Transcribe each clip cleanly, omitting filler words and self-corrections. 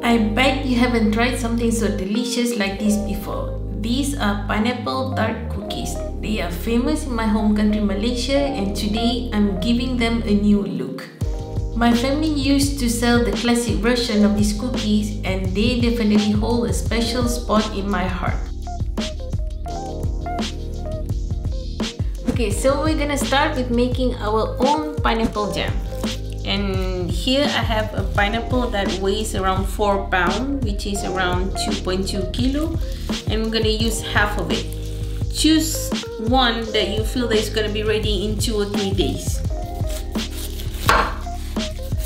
I bet you haven't tried something so delicious like this before. These are pineapple tart cookies. They are famous in my home country Malaysia, and today I'm giving them a new look. My family used to sell the classic version of these cookies, and they definitely hold a special spot in my heart. Okay, so we're gonna start with making our own pineapple jam. And here I have a pineapple that weighs around 4 pounds, which is around 2.2 kilo, and we're gonna use half of it. Choose one that you feel that is gonna be ready in 2 or 3 days.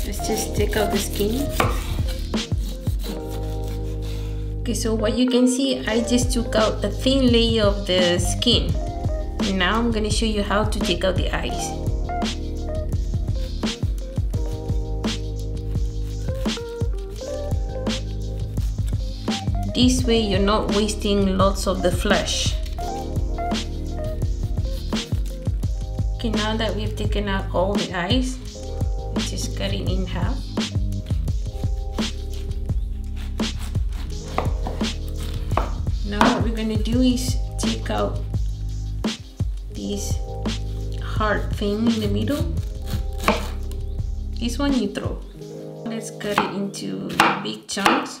Let's just take out the skin. Okay, so what you can see, I just took out a thin layer of the skin. Now I'm gonna show you how to take out the eyes. This way you're not wasting lots of the flesh. Okay, now that we've taken out all the eyes, let's just cut it in half. Now what we're gonna do is take out this hard thing in the middle. This one you throw. Let's cut it into big chunks.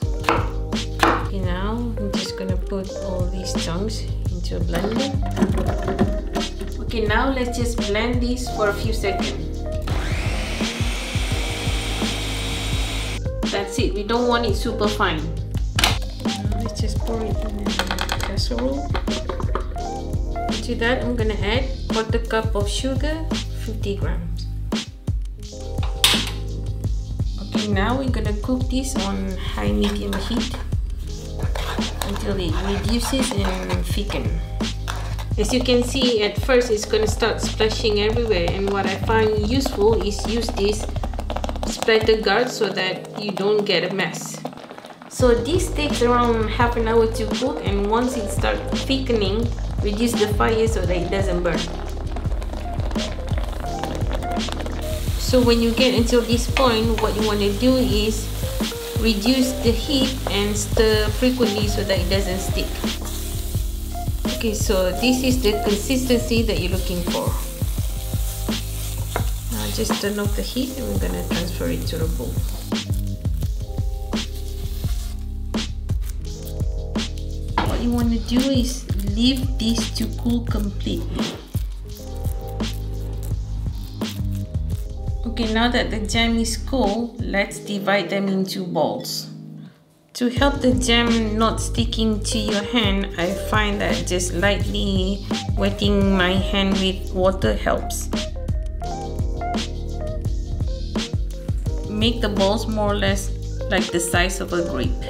Okay, now I'm just gonna put all these chunks into a blender. Okay, now let's just blend this for a few seconds. That's it, we don't want it super fine. Now let's just pour it in a casserole. To that I'm gonna add 1/4 cup of sugar, 50 grams. Okay, now we're gonna cook this on high-medium heat until it reduces and thickens. As you can see, at first it's going to start splashing everywhere, and what I find useful is use this splatter guard so that you don't get a mess. So this takes around half an hour to cook, and once it starts thickening, reduce the fire so that it doesn't burn. So when you get until this point, what you want to do is reduce the heat and stir frequently so that it doesn't stick. Okay, so this is the consistency that you're looking for. Now just turn off the heat and we're gonna transfer it to the bowl. What you want to do is leave this to cool completely. Okay, now that the jam is cool, let's divide them into balls. To help the jam not sticking to your hand, I find that just lightly wetting my hand with water helps. Make the balls more or less like the size of a grape.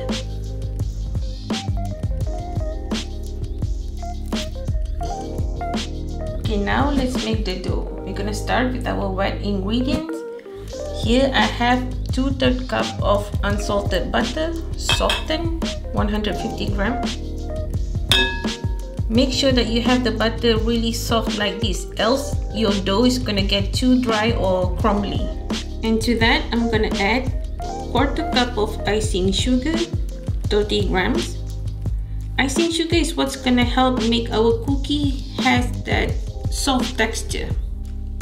Okay, now let's make the dough. We're gonna start with our wet ingredients. Here I have 2/3 cup of unsalted butter, softened, 150 grams. Make sure that you have the butter really soft like this, else your dough is gonna get too dry or crumbly. And to that I'm gonna add 1/4 cup of icing sugar, 30 grams. Icing sugar is what's gonna help make our cookie has that soft texture.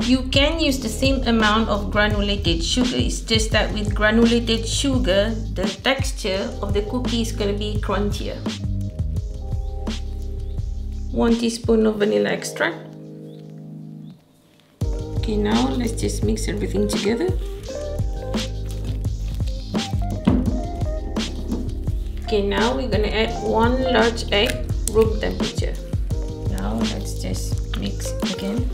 You can use the same amount of granulated sugar, it's just that with granulated sugar, the texture of the cookie is going to be crunchier. 1 teaspoon of vanilla extract. Okay, now let's just mix everything together. Okay, now we're going to add 1 large egg, room temperature. Now let's just mix again.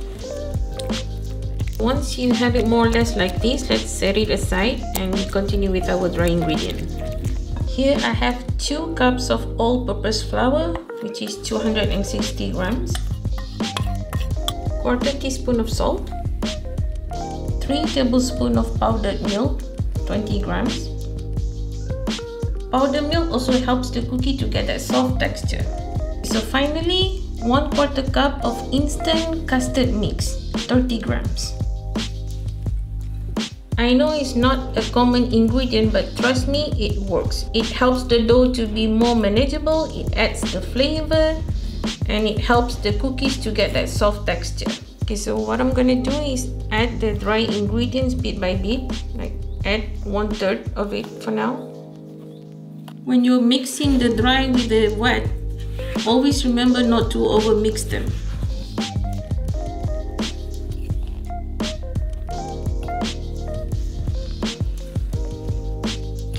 Once you have it more or less like this, let's set it aside and continue with our dry ingredient. Here I have 2 cups of all-purpose flour, which is 260 grams, 1/4 teaspoon of salt, 3 tablespoons of powdered milk, 20 grams. Powdered milk also helps the cookie to get that soft texture. So finally, 1/4 cup of instant custard mix, 30 grams. I know it's not a common ingredient, but trust me, it works. It helps the dough to be more manageable, it adds the flavor, and it helps the cookies to get that soft texture. Okay, so what I'm gonna do is add the dry ingredients bit by bit, like add 1/3 of it for now. When you're mixing the dry with the wet, always remember not to over mix them.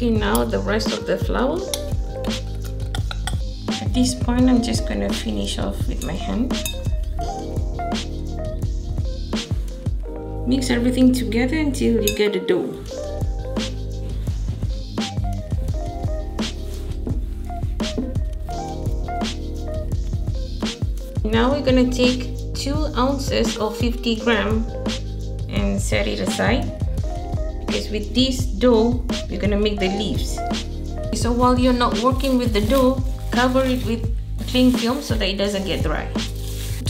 Okay, now the rest of the flour. At this point, I'm just gonna finish off with my hand. Mix everything together until you get a dough. Now we're gonna take 2 ounces of 50 grams and set it aside, because with this dough we're gonna make the leaves. So while you're not working with the dough, cover it with cling film so that it doesn't get dry.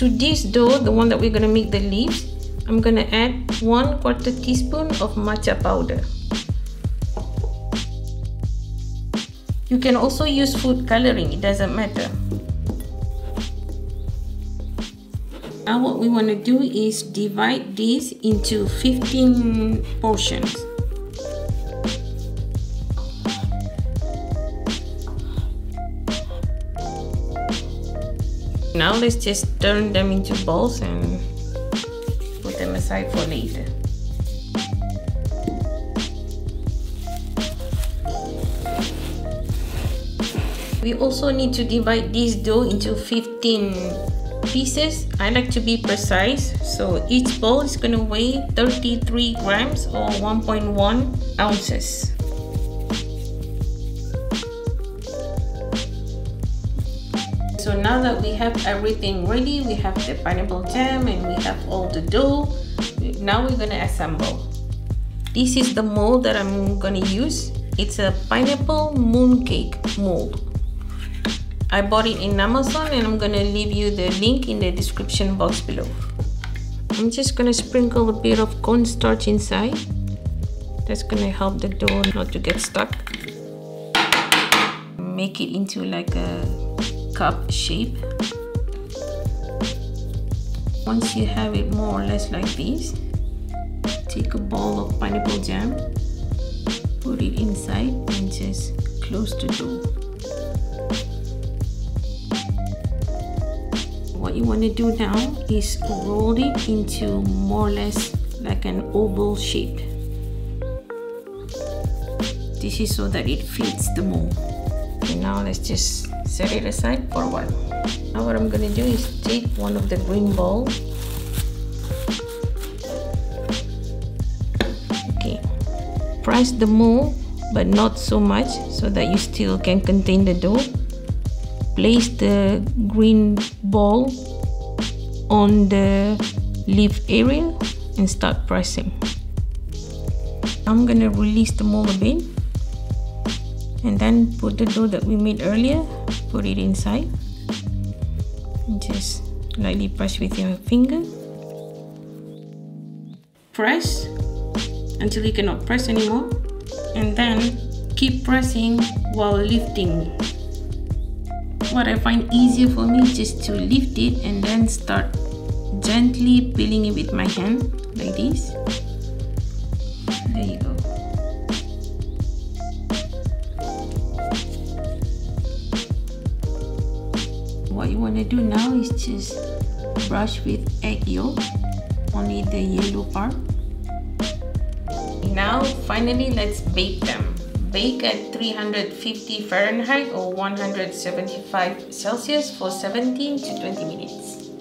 To this dough, the one that we're gonna make the leaves, I'm gonna add 1/4 teaspoon of matcha powder. You can also use food coloring, it doesn't matter. Now what we want to do is divide this into 15 portions. Now let's just turn them into balls and put them aside for later. We also need to divide this dough into 15 pieces. I like to be precise, so each ball is going to weigh 33 grams or 1.1 ounces. So now that we have everything ready, we have the pineapple jam and we have all the dough. Now we're going to assemble. This is the mold that I'm going to use. It's a pineapple mooncake mold. I bought it in Amazon and I'm going to leave you the link in the description box below. I'm just going to sprinkle a bit of cornstarch inside. That's going to help the dough not to get stuck. Make it into like a cup shape. Once you have it more or less like this, take a ball of pineapple jam, put it inside and just close the dough. What you want to do now is roll it into more or less like an oval shape. This is so that it fits the mold. Okay, now let's just set it aside for a while. Now what I'm going to do is take one of the green balls. Okay, press the mold but not so much so that you still can contain the dough. Place the green ball on the leaf area and start pressing. I'm gonna release the mold a bit and then put the dough that we made earlier, put it inside and just lightly press with your finger. Press until you cannot press anymore, and then keep pressing while lifting. What I find easier for me is just to lift it and then start gently peeling it with my hand like this. There you go. What you want to do now is just brush with egg yolk, only the yellow part. Now finally let's bake them. Bake at 350 Fahrenheit or 175 Celsius for 17 to 20 minutes.